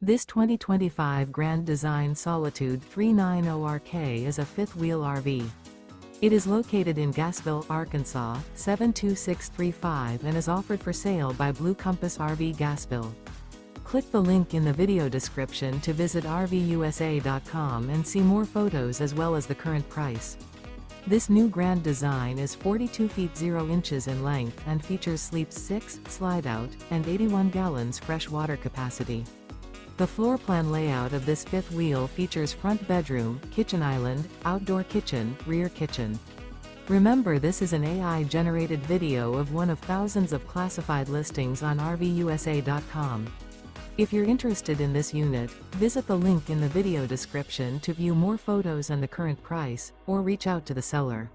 This 2025 Grand Design Solitude 390RK is a fifth-wheel RV. It is located in Gassville, Arkansas, 72635 and is offered for sale by Blue Compass RV Gassville. Click the link in the video description to visit RVUSA.com and see more photos as well as the current price. This new Grand Design is 42 feet 0 inches in length and features sleeps 6, Slideout, and 81 gallons fresh water capacity. The floor plan layout of this fifth wheel features front bedroom, kitchen island, outdoor kitchen, rear kitchen. Remember, this is an AI-generated video of one of thousands of classified listings on RVUSA.com. If you're interested in this unit, visit the link in the video description to view more photos and the current price, or reach out to the seller.